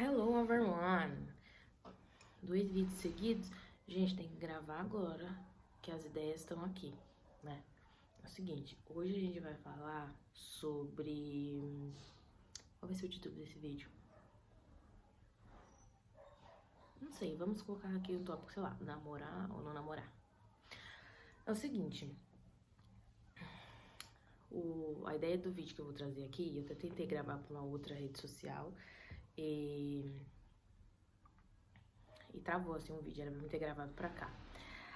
Hello everyone! 2 vídeos seguidos. Gente, tem que gravar agora, que as ideias estão aqui, né? É o seguinte, hoje a gente vai falar sobre... Qual vai ser o título desse vídeo? Não sei, vamos colocar aqui o tópico, sei lá, namorar ou não namorar. É o seguinte... A ideia do vídeo que eu vou trazer aqui, eu até tentei gravar pra uma outra rede social e travou assim um vídeo, era pra eu ter gravado pra cá.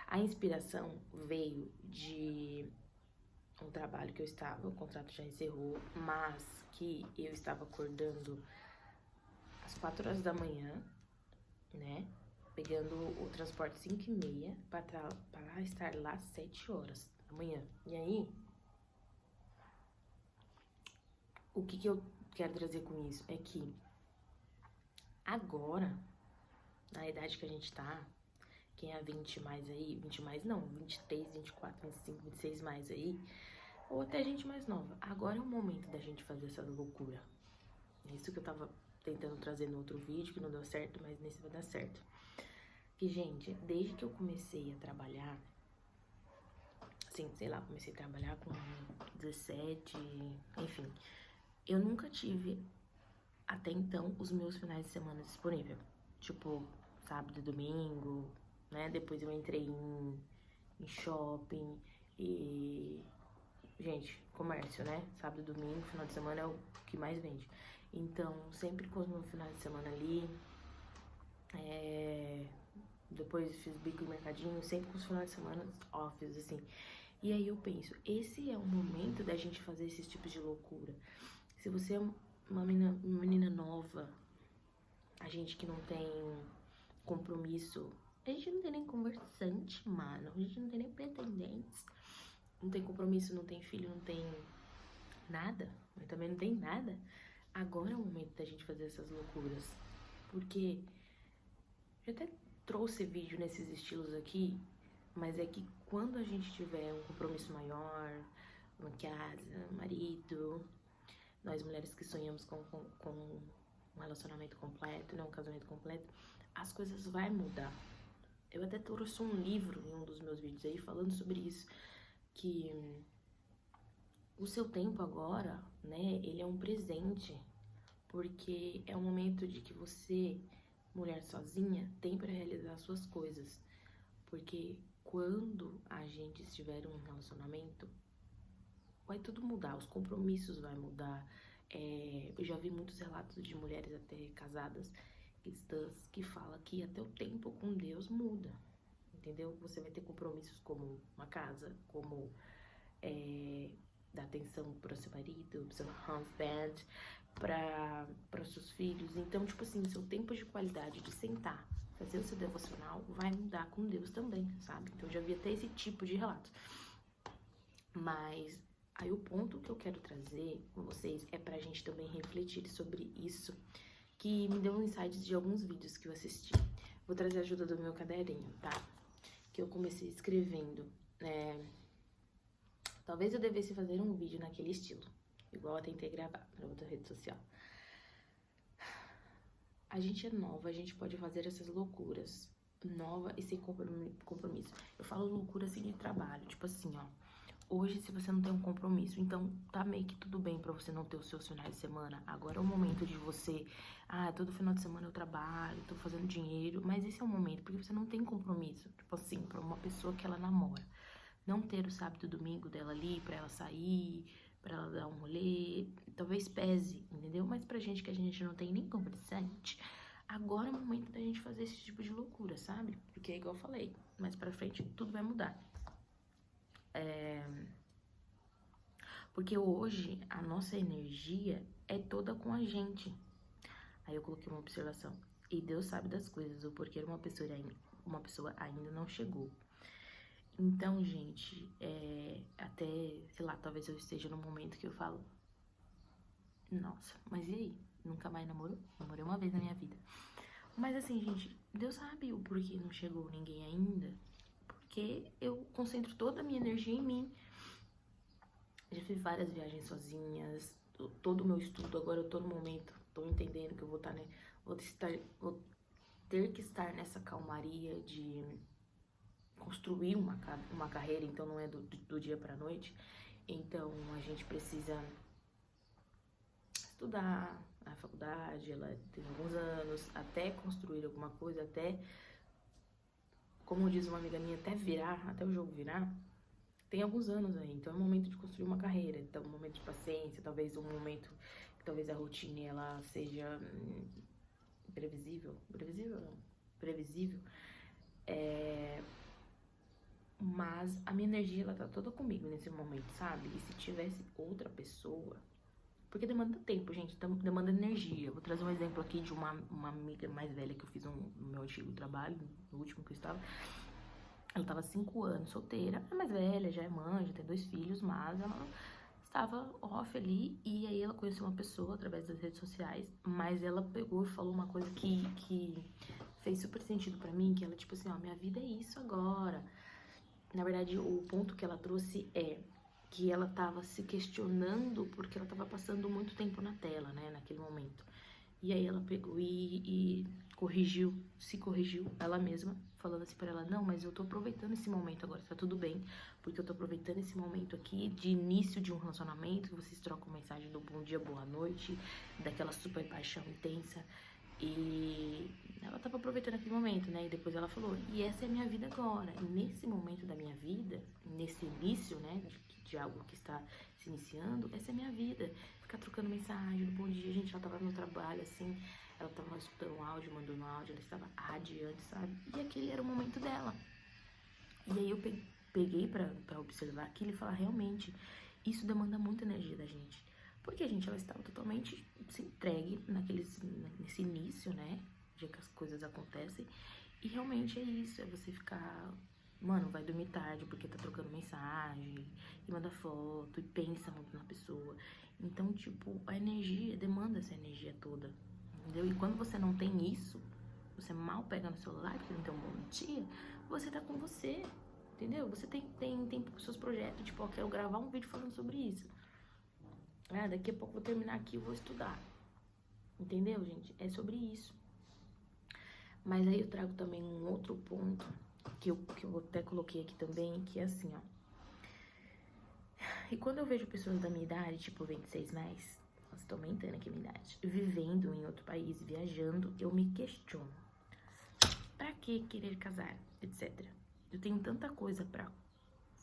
A inspiração veio de um trabalho que eu estava, o contrato já encerrou, mas que eu estava acordando às 4 horas da manhã, né? Pegando o transporte 5h30 para estar lá às 7 horas da manhã. E aí, o que eu quero trazer com isso é que agora, na idade que a gente tá, quem é 20 mais aí, 20 mais não, 23, 24, 25, 26 mais aí, ou até gente mais nova. Agora é o momento da gente fazer essa loucura. É isso que eu tava tentando trazer no outro vídeo, que não deu certo, mas nesse vai dar certo. Que, gente, desde que eu comecei a trabalhar, assim, sei lá, comecei a trabalhar com 17, enfim, eu nunca tive, até então, os meus finais de semana disponíveis. Tipo, sábado e domingo, né? Depois eu entrei em shopping e... Gente, comércio, né? Sábado e domingo, final de semana é o que mais vende. Então, sempre com os meus finais de semana ali, depois fiz bico e mercadinho, sempre com os finais de semana offs, assim. E aí eu penso, esse é o momento da gente fazer esses tipos de loucura. Se você é uma menina nova, a gente que não tem compromisso, a gente não tem nem conversante, mano, a gente não tem nem pretendentes, não tem compromisso, não tem filho, não tem nada, mas também não tem nada. Agora é o momento da gente fazer essas loucuras, porque eu até trouxe vídeo nesses estilos aqui, mas é que quando a gente tiver um compromisso maior, uma casa, marido, nós mulheres que sonhamos com um relacionamento completo, não um casamento completo, as coisas vão mudar. Eu até trouxe um livro em um dos meus vídeos aí falando sobre isso, que o seu tempo agora, né, ele é um presente, porque é um momento de que você, mulher sozinha, tem para realizar suas coisas. Porque quando a gente estiver em um relacionamento, vai tudo mudar, os compromissos vai mudar. Eu já vi muitos relatos de mulheres até casadas, cristãs, que falam que até o tempo com Deus muda, entendeu? Você vai ter compromissos como uma casa, como dar atenção para o seu marido, pro seu husband, para os seus filhos. Então, tipo assim, seu tempo de qualidade de sentar, fazer o seu devocional, vai mudar com Deus também, sabe? Então, eu já vi até esse tipo de relato. Mas aí o ponto que eu quero trazer com vocês é pra gente também refletir sobre isso, que me deu um insight de alguns vídeos que eu assisti. Vou trazer a ajuda do meu caderninho, tá? Que eu comecei escrevendo, talvez eu devesse fazer um vídeo naquele estilo, igual eu tentei gravar pra outra rede social. A gente é nova, a gente pode fazer essas loucuras, nova e sem compromisso. Eu falo loucura assim de trabalho, tipo assim, ó. Hoje, se você não tem um compromisso, então tá meio que tudo bem pra você não ter os seus finais de semana. Agora é o momento de você... todo final de semana eu trabalho, tô fazendo dinheiro. Mas esse é o momento, porque você não tem compromisso. Tipo assim, pra uma pessoa que ela namora. Não ter o sábado e domingo dela ali pra ela sair, pra ela dar um rolê. Talvez pese, entendeu? Mas pra gente que a gente não tem nem conversante, agora é o momento da gente fazer esse tipo de loucura, sabe? Porque é igual eu falei, mais pra frente tudo vai mudar. Porque hoje a nossa energia é toda com a gente. Aí eu coloquei uma observação. E Deus sabe das coisas, o porquê uma pessoa ainda não chegou. Então, gente, até, sei lá, talvez eu esteja num momento que eu falo, nossa, mas e aí? Nunca mais namorou? Namorei uma vez na minha vida. Mas assim, gente, Deus sabe o porquê não chegou ninguém ainda. Porque eu concentro toda a minha energia em mim. Já fiz várias viagens sozinhas, todo o meu estudo, agora eu tô no momento tô entendendo que eu vou estar, né, vou ter que estar nessa calmaria de construir uma carreira, então não é do dia pra noite. Então a gente precisa estudar na faculdade, ela tem alguns anos, até construir alguma coisa, até, como diz uma amiga minha, até o jogo virar, tem alguns anos aí. Então é o momento de construir uma carreira, então é um momento de paciência, talvez um momento que talvez a rotina ela seja previsível, mas a minha energia ela tá toda comigo nesse momento, sabe? E se tivesse outra pessoa, porque demanda tempo, gente, demanda energia. Vou trazer um exemplo aqui de uma amiga mais velha que eu fiz no meu antigo trabalho, no último que eu estava. Ela estava 5 anos solteira, é mais velha, já é mãe, já tem 2 filhos, mas ela estava off ali, e aí ela conheceu uma pessoa através das redes sociais, mas ela pegou e falou uma coisa que fez super sentido pra mim, que ela, tipo assim, ó, minha vida é isso agora. Na verdade, o ponto que ela trouxe é que ela tava se questionando porque ela tava passando muito tempo na tela, né, naquele momento. E aí ela pegou e se corrigiu ela mesma, falando assim pra ela, não, mas eu tô aproveitando esse momento agora, tá tudo bem, porque eu tô aproveitando esse momento aqui de início de um relacionamento, que vocês trocam mensagem do bom dia, boa noite, daquela super paixão intensa, e ela tava aproveitando aquele momento, né, e depois ela falou, e essa é a minha vida agora, e nesse momento da minha vida, nesse início, né, de algo que está se iniciando, essa é a minha vida, ficar trocando mensagem, bom dia, gente, ela tava no trabalho, assim, ela tava escutando um áudio, mandando um áudio, ela estava radiante, sabe? E aquele era o momento dela. E aí eu peguei pra observar aquilo e falar, realmente, isso demanda muita energia da gente. Porque, gente, ela estava totalmente se entregue nesse início, né? Já que as coisas acontecem. E realmente é isso, é você ficar... Mano, vai dormir tarde porque tá trocando mensagem, e manda foto, e pensa muito na pessoa. Então, tipo, a energia, demanda essa energia toda, entendeu? E quando você não tem isso, você mal pega no celular, porque não tem um bom dia, você tá com você, entendeu? Você tem seus projetos, tipo, eu quero gravar um vídeo falando sobre isso. Ah, daqui a pouco eu vou terminar aqui e vou estudar. Entendeu, gente? É sobre isso. Mas aí eu trago também um outro ponto, que eu até coloquei aqui também, que é assim, ó. E quando eu vejo pessoas da minha idade, tipo 26 mais, nossa, tô aumentando aqui a minha idade, vivendo em outro país, viajando, eu me questiono. Pra que querer casar, etc. Eu tenho tanta coisa pra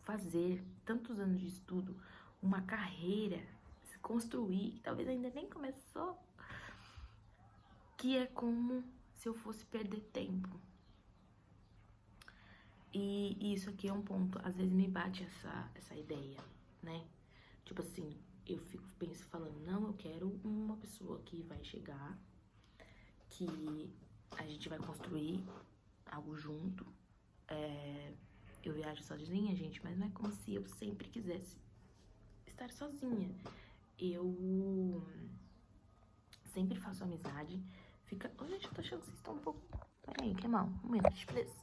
fazer, tantos anos de estudo, uma carreira, se construir, que talvez ainda nem começou, que é como se eu fosse perder tempo. E isso aqui é um ponto, às vezes me bate essa ideia, né? Tipo assim, eu penso falando, não, eu quero uma pessoa que vai chegar, que a gente vai construir algo junto. Eu viajo sozinha, gente, mas não é como se eu sempre quisesse estar sozinha. Eu sempre faço amizade. Ô, gente, eu tô achando que vocês estão um pouco... Peraí, que é mal. Um minuto, please.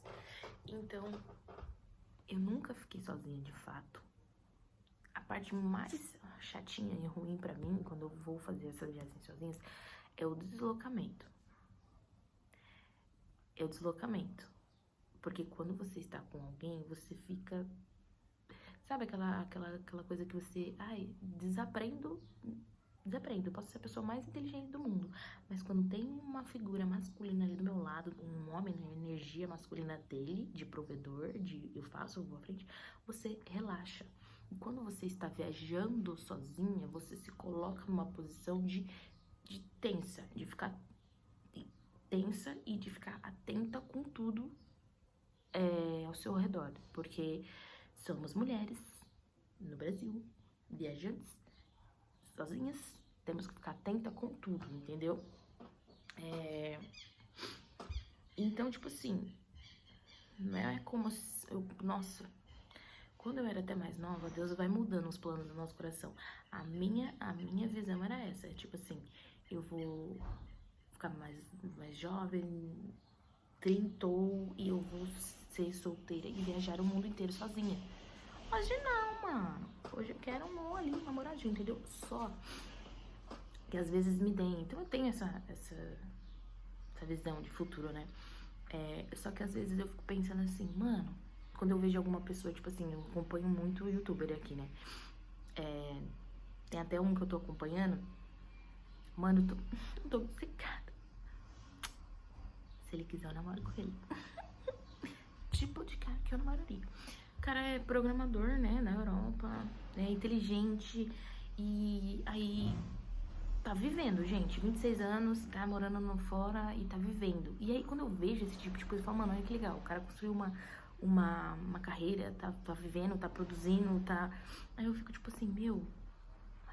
Então, eu nunca fiquei sozinha, de fato. A parte mais chatinha e ruim pra mim, quando eu vou fazer essas viagens sozinhas, é o deslocamento. É o deslocamento. Porque quando você está com alguém, você fica... Sabe aquela coisa que você... Ai, desaprendo, eu posso ser a pessoa mais inteligente do mundo, mas quando tem uma figura masculina ali do meu lado, um homem, né, energia masculina dele, de provedor, de eu faço, eu vou à frente, você relaxa. E quando você está viajando sozinha, você se coloca numa posição de tensa, de ficar tensa e de ficar atenta com tudo ao seu redor, porque somos mulheres no Brasil, viajantes, sozinhas, temos que ficar atenta com tudo, entendeu? Então, tipo assim, não é como se nossa, quando eu era até mais nova, Deus vai mudando os planos do nosso coração. A minha visão era essa, tipo assim, eu vou ficar mais jovem, trintou, e eu vou ser solteira e viajar o mundo inteiro sozinha. Hoje não, mano. Hoje eu quero ali, um namoradinho, entendeu? Só que às vezes me deem. Então eu tenho essa visão de futuro, né? Só que às vezes eu fico pensando assim, mano, quando eu vejo alguma pessoa, tipo assim, eu acompanho muito youtuber aqui, né? Tem até um que eu tô acompanhando. Mano, eu tô obcecada. Se ele quiser, eu namoro com ele. Tipo de cara que eu namoraria. O cara é programador, né, na Europa, é inteligente e aí tá vivendo, gente. 26 anos, tá morando no fora e tá vivendo. E aí quando eu vejo esse tipo de coisa, eu falo, mano, olha que legal. O cara construiu uma carreira, tá vivendo, tá produzindo, tá... Aí eu fico tipo assim, meu...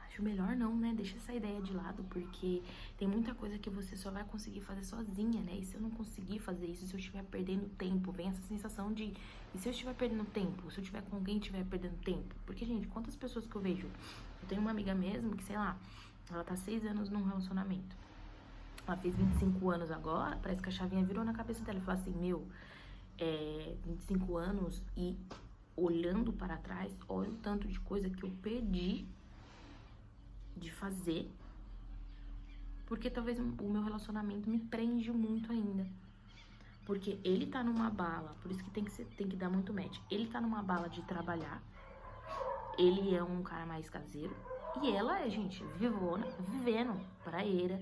Acho melhor não, né? Deixa essa ideia de lado, porque tem muita coisa que você só vai conseguir fazer sozinha, né? E se eu não conseguir fazer isso, se eu estiver perdendo tempo, vem essa sensação de... E se eu estiver perdendo tempo? Se eu estiver com alguém e estiver perdendo tempo? Porque, gente, quantas pessoas que eu vejo? Eu tenho uma amiga mesmo que, sei lá, ela tá 6 anos num relacionamento. Ela fez 25 anos agora, parece que a chavinha virou na cabeça dela. Ela falou assim, meu, 25 anos e olhando para trás, olha o tanto de coisa que eu perdi de fazer, porque talvez o meu relacionamento me prende muito ainda. Porque ele tá numa bala, por isso que tem que dar muito match. Ele tá numa bala de trabalhar, ele é um cara mais caseiro, e ela é, gente, vivona, vivendo, praieira,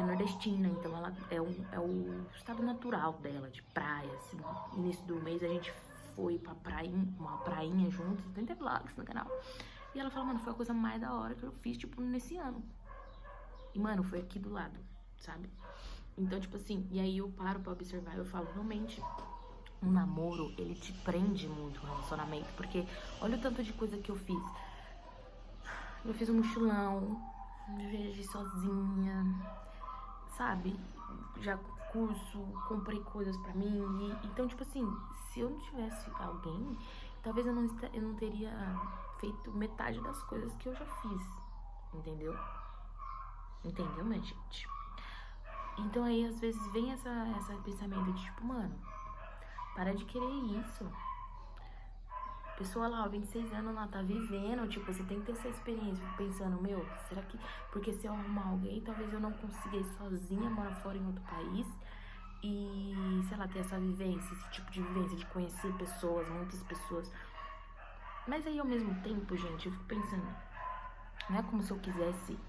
nordestina, então ela é o estado natural dela, de praia, assim. No início do mês a gente foi pra praia, uma prainha juntos, tem até vlogs no canal. E ela falou, mano, foi a coisa mais da hora que eu fiz, tipo, nesse ano. E, mano, foi aqui do lado, sabe? Então, tipo assim, e aí eu paro pra observar e eu falo, realmente, um namoro, ele te prende muito o relacionamento. Porque olha o tanto de coisa que eu fiz. Eu fiz um mochilão, viajei sozinha, sabe? Já curso, comprei coisas pra mim. Então, tipo assim, se eu não tivesse alguém, talvez eu não teria feito metade das coisas que eu já fiz, entendeu? Entendeu, minha gente? Então aí, às vezes, vem esse pensamento de tipo, mano, para de querer isso. Pessoa lá, ó, 26 anos lá, tá vivendo, tipo, você tem que ter essa experiência. Pensando, meu, será que... Porque se eu arrumar alguém, talvez eu não consiga ir sozinha, morar fora em outro país e, sei lá, ter essa vivência, esse tipo de vivência, de conhecer pessoas, muitas pessoas. Mas aí, ao mesmo tempo, gente, eu fico pensando, não é como se eu quisesse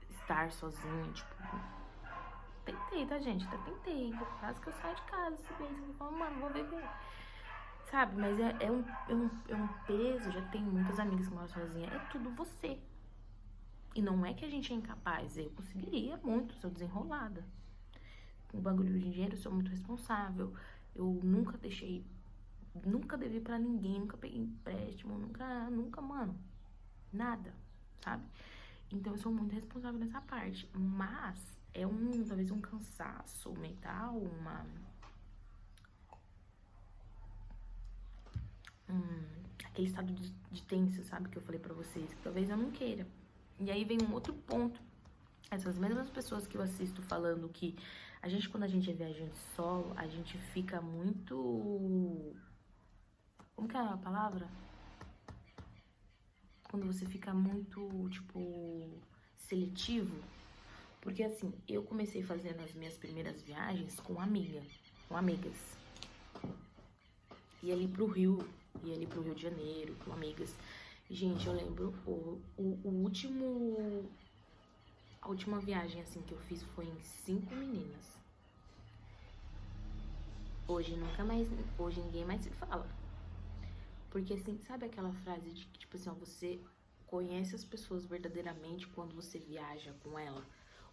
estar sozinha, tipo... Tentei, tá, gente? Até tentei. Quase que eu saio de casa esse mês. Eu falo, mano, vou viver. Sabe? Mas é um peso. Já tenho muitas amigas que moram sozinhas. É tudo você. E não é que a gente é incapaz. Eu conseguiria muito, sou desenrolada. Com o bagulho de dinheiro, eu sou muito responsável. Eu nunca deixei... Nunca devi pra ninguém. Nunca peguei empréstimo. Nunca, mano. Nada. Sabe? Então eu sou muito responsável nessa parte. Mas... talvez um cansaço mental, aquele estado de tenso, sabe, que eu falei pra vocês, que talvez eu não queira. E aí vem um outro ponto, essas mesmas pessoas que eu assisto falando que quando a gente é viajante solo, a gente fica muito... Como que é a palavra? Quando você fica muito, tipo, seletivo. Porque assim, eu comecei fazendo as minhas primeiras viagens com amigas. Ia ali pro Rio de Janeiro, com amigas. Gente, eu lembro, a última viagem assim que eu fiz foi em 5 meninas. Hoje ninguém mais se fala. Porque assim, sabe aquela frase de que, tipo assim, ó, você conhece as pessoas verdadeiramente quando você viaja com ela?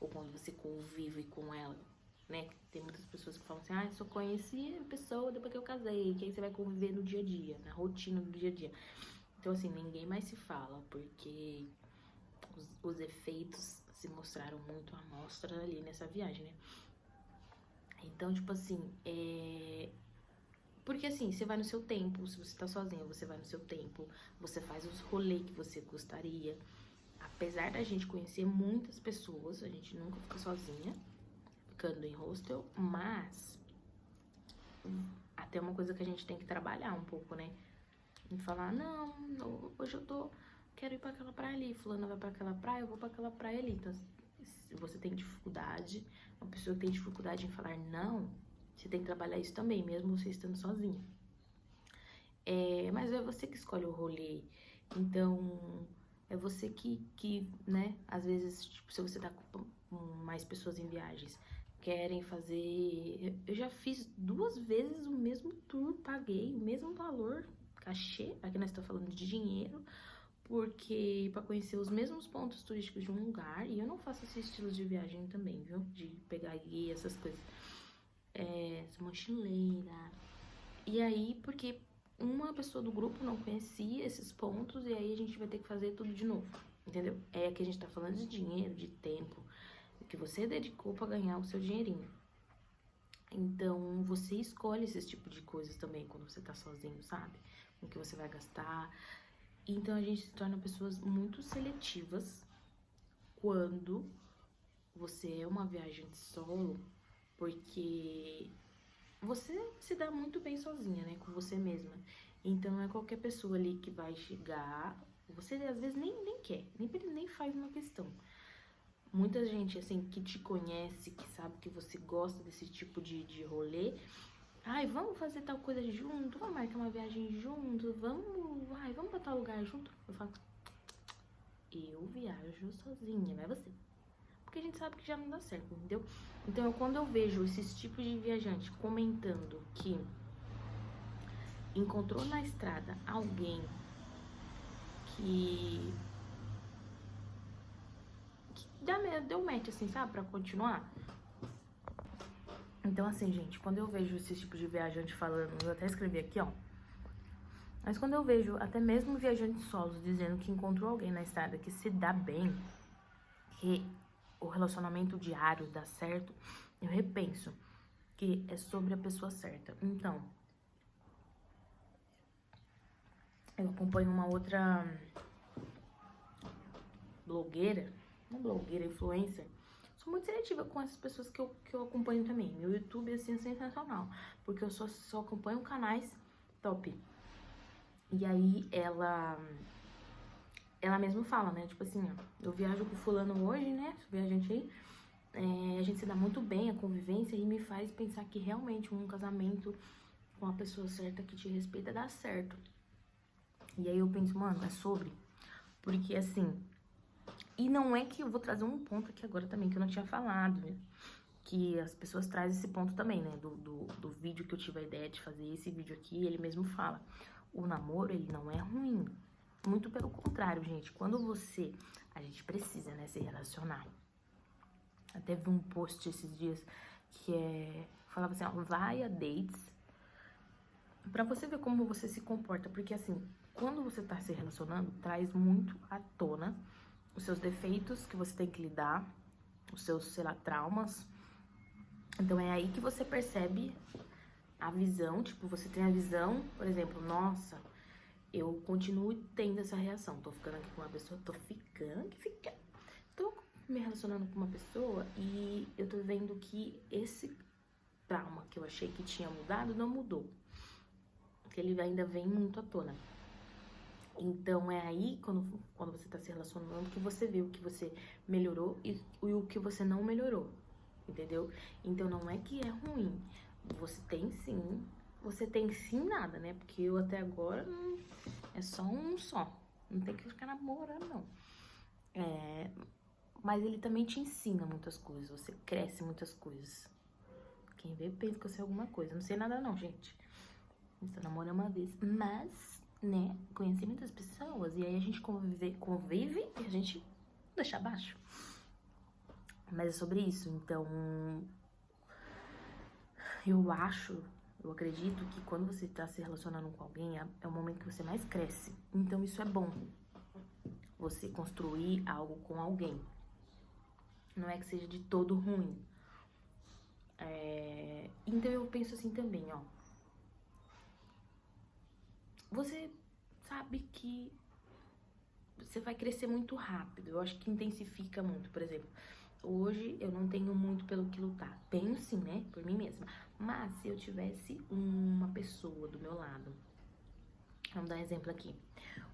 Ou quando você convive com ela, né? Tem muitas pessoas que falam assim, eu só conheci a pessoa depois que eu casei, que aí você vai conviver no dia a dia, na rotina do dia a dia. Então, assim, ninguém mais se fala, porque os efeitos se mostraram muito à mostra ali nessa viagem, né? Então, tipo assim, Porque assim, você vai no seu tempo, se você tá sozinha, você vai no seu tempo, você faz os rolês que você gostaria. Apesar da gente conhecer muitas pessoas, a gente nunca fica sozinha, ficando em hostel, mas até uma coisa que a gente tem que trabalhar um pouco, né? E falar, não, hoje eu quero ir pra aquela praia ali, fulano vai pra aquela praia, eu vou pra aquela praia ali. Então, se você tem dificuldade, uma pessoa que tem dificuldade em falar não, você tem que trabalhar isso também, mesmo você estando sozinho. Mas é você que escolhe o rolê, então é você que, né, às vezes, tipo, se você tá com mais pessoas em viagens, querem fazer... Eu já fiz 2 vezes o mesmo tour, paguei o mesmo valor, cachê, aqui nós estamos falando de dinheiro, porque para conhecer os mesmos pontos turísticos de um lugar, e eu não faço esse estilo de viagem também, viu? De pegar guia, essas coisas. Sou mochileira. E aí, porque uma pessoa do grupo não conhecia esses pontos, e aí a gente vai ter que fazer tudo de novo, entendeu? É que a gente tá falando de dinheiro, de tempo, que você dedicou pra ganhar o seu dinheirinho. Então, você escolhe esse tipo de coisas também quando você tá sozinho, sabe? Com o que você vai gastar. Então, a gente se torna pessoas muito seletivas quando você é uma viajante solo, porque você se dá muito bem sozinha, né? Com você mesma. Então, não é qualquer pessoa ali que vai chegar. Você, às vezes, nem quer, nem faz uma questão. Muita gente, assim, que te conhece, que sabe que você gosta desse tipo de rolê. Ai, vamos fazer tal coisa junto, vamos marcar uma viagem junto, vamos pra tal lugar junto. Eu falo, eu viajo sozinha, não é você. Porque a gente sabe que já não dá certo, entendeu? Então, quando eu vejo esses tipos de viajante comentando que encontrou na estrada alguém que deu match, assim, sabe? Pra continuar. Então, assim, gente, quando eu vejo esse tipo de viajante falando, eu até escrevi aqui, ó. Mas quando eu vejo até mesmo viajantes solos dizendo que encontrou alguém na estrada que se dá bem, que o relacionamento diário dá certo, eu repenso que é sobre a pessoa certa. Então, eu acompanho uma outra blogueira, uma blogueira, influencer. Sou muito seletiva com essas pessoas que eu acompanho também. Meu YouTube, assim, é sensacional, porque eu só acompanho canais top. E aí, ela mesma fala, né, tipo assim, ó, eu viajo com fulano hoje, né, viajante aí, a gente se dá muito bem, a convivência, e me faz pensar que realmente um casamento com a pessoa certa que te respeita dá certo. E aí eu penso, mano, é sobre. Porque assim, e não é que eu vou trazer um ponto aqui agora também que eu não tinha falado, né? Que as pessoas trazem esse ponto também, né? Do vídeo que eu tive a ideia de fazer esse vídeo aqui, ele mesmo fala. O namoro, ele não é ruim. Muito pelo contrário, gente. Quando a gente precisa, né, se relacionar. Até vi um post esses dias que falava assim, ó, vai a dates pra você ver como você se comporta. Porque assim, quando você tá se relacionando, traz muito à tona os seus defeitos que você tem que lidar, os seus, sei lá, traumas. Então é aí que você percebe a visão, tipo, você tem a visão, por exemplo, nossa, eu continuo tendo essa reação, tô ficando aqui com uma pessoa, tô me relacionando com uma pessoa e eu tô vendo que esse trauma que eu achei que tinha mudado, não mudou. Que ele ainda vem muito à tona. Então, é aí, quando você tá se relacionando, que você vê o que você melhorou e o que você não melhorou, entendeu? Então, não é que é ruim. Você tem sim nada, né? Porque eu até agora é só um só. Não tem que ficar namorando, não. Mas ele também te ensina muitas coisas, você cresce muitas coisas. Quem vê pensa que eu sei alguma coisa. Não sei nada não, gente. Eu só namoro uma vez. Mas, né, conheci muitas pessoas e aí a gente convive e a gente deixa abaixo. Mas é sobre isso, então eu acredito que quando você tá se relacionando com alguém, é o momento que você mais cresce. Então isso é bom, você construir algo com alguém. Não é que seja de todo ruim. Então eu penso assim também, ó. Você sabe que você vai crescer muito rápido. Eu acho que intensifica muito. Por exemplo, hoje eu não tenho muito pelo que lutar. Tenho sim, né? Por mim mesma. Mas se eu tivesse uma pessoa do meu lado, vamos dar um exemplo aqui.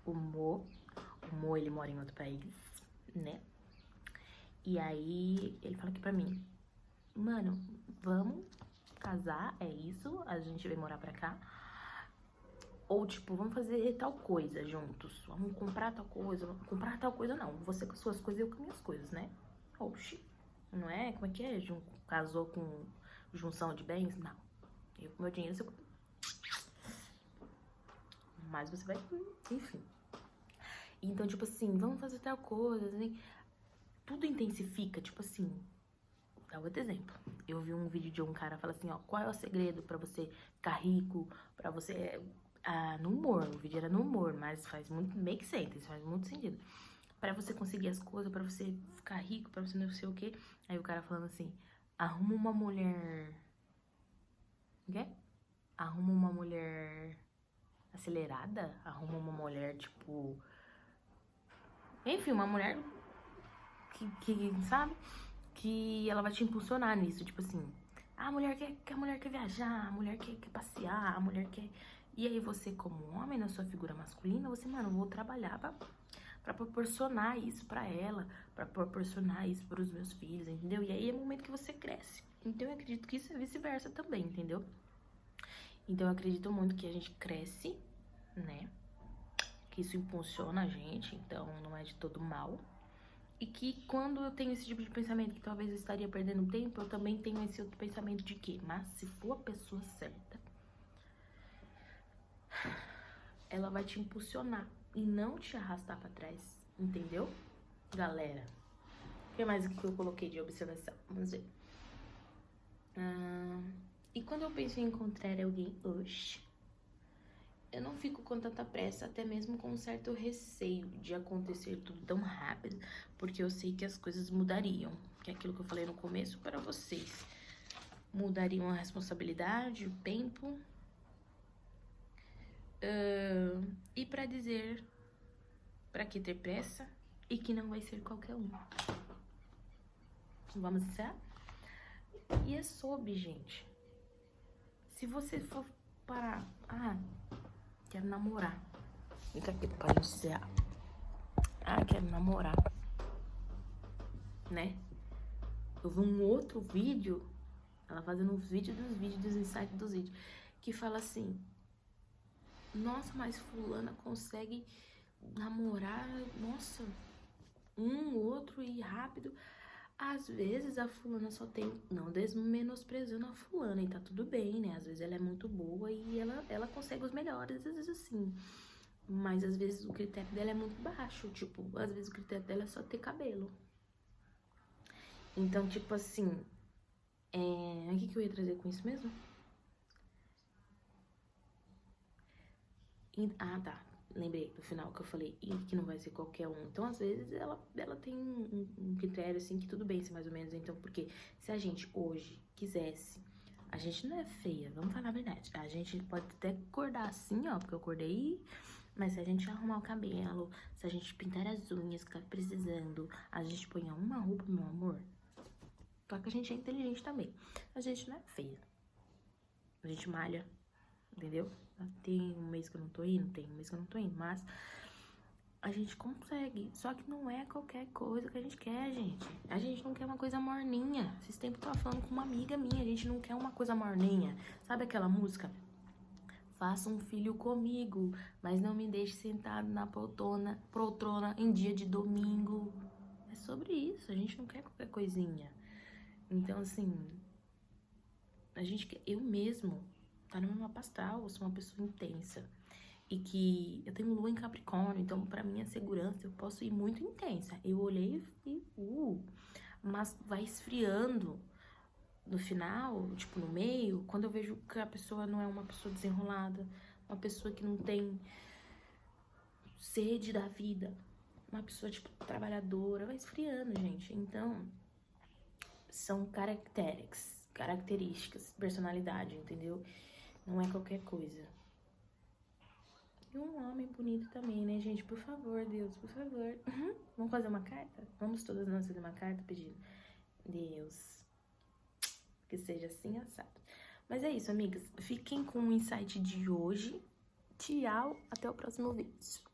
O Mo O Mo, ele mora em outro país, né? E aí, ele fala aqui pra mim, mano, vamos casar, é isso, a gente vai morar pra cá. Ou, tipo, vamos fazer tal coisa juntos, vamos comprar tal coisa. Comprar tal coisa não, você com as suas coisas e eu com as minhas coisas, né? Oxi, não é? Como é que é? Casou com junção de bens? Não. Eu com meu dinheiro, você... Mas você vai... Enfim. Então, tipo assim, vamos fazer tal coisa, assim. Tudo intensifica, tipo assim... Dá outro exemplo. Eu vi um vídeo de um cara falando assim, ó, qual é o segredo pra você ficar rico, pra você... no humor, o vídeo era no humor, mas faz muito... Make sense, faz muito sentido. Pra você conseguir as coisas, pra você ficar rico, pra você não sei o quê. Aí o cara falando assim, arruma uma mulher... O quê? Arruma uma mulher acelerada, arruma uma mulher, tipo... Enfim, uma mulher que sabe? Que ela vai te impulsionar nisso, tipo assim... a mulher quer viajar, a mulher quer passear, a mulher quer... E aí você, como homem, na sua figura masculina, você, mano, vou trabalhar pra proporcionar isso pra ela, pra proporcionar isso pros meus filhos, entendeu? E aí é o momento que você cresce. Então eu acredito que isso é vice-versa também, entendeu? Então eu acredito muito que a gente cresce, né? Que isso impulsiona a gente, então não é de todo mal. E que quando eu tenho esse tipo de pensamento que talvez eu estaria perdendo tempo, eu também tenho esse outro pensamento de que, mas se for a pessoa certa, ela vai te impulsionar e não te arrastar pra trás, entendeu? Galera, o que mais que eu coloquei de observação? Vamos ver. E quando eu penso em encontrar alguém hoje, eu não fico com tanta pressa, até mesmo com um certo receio de acontecer tudo tão rápido, porque eu sei que as coisas mudariam, que é aquilo que eu falei no começo para vocês. Mudariam a responsabilidade, o tempo, e para dizer para que ter pressa e que não vai ser qualquer um. Vamos encerrar? E é sobre, gente. Se você for parar, quero namorar. Fica aqui pra gente encerrar. Quero namorar. Né? Eu vi um outro vídeo, ela fazendo um vídeo dos insights dos vídeos, que fala assim, nossa, mas fulana consegue namorar, nossa, outro e rápido. Às vezes a fulana só tem, não desmenosprezando a fulana, e tá tudo bem, né? Às vezes ela é muito boa e ela consegue os melhores, às vezes assim. Mas às vezes o critério dela é muito baixo, tipo, às vezes o critério dela é só ter cabelo. Então, tipo assim, o que eu ia trazer com isso mesmo? Tá. Lembrei do final que eu falei, e que não vai ser qualquer um. Então, às vezes, ela tem um critério, assim, que tudo bem ser mais ou menos. Então, porque se a gente hoje quisesse... A gente não é feia, vamos falar a verdade. A gente pode até acordar assim, ó, porque eu acordei... Mas se a gente arrumar o cabelo, se a gente pintar as unhas que tá precisando, a gente põe uma roupa, meu amor... Só que a gente é inteligente também. A gente não é feia. A gente malha, entendeu? Tem um mês que eu não tô indo, tem um mês que eu não tô indo, mas a gente consegue. Só que não é qualquer coisa que a gente quer, gente. A gente não quer uma coisa morninha. Esses tempos eu tava falando com uma amiga minha, a gente não quer uma coisa morninha. Sabe aquela música? Faça um filho comigo, mas não me deixe sentado na poltrona em dia de domingo. É sobre isso, a gente não quer qualquer coisinha. Então, assim, eu mesmo, tá no meu mapa astral, eu sou uma pessoa intensa. E que eu tenho lua em Capricórnio, então pra minha segurança eu posso ir muito intensa. Eu olhei e mas vai esfriando no final, tipo no meio, quando eu vejo que a pessoa não é uma pessoa desenrolada, uma pessoa que não tem sede da vida, uma pessoa, tipo, trabalhadora, vai esfriando, gente. Então, são características, personalidade, entendeu? Não é qualquer coisa. E um homem bonito também, né, gente? Por favor, Deus, por favor. Vamos fazer uma carta? Vamos todas nós fazer uma carta pedindo. Deus, que seja assim, assado. Mas é isso, amigas. Fiquem com o insight de hoje. Tchau, até o próximo vídeo.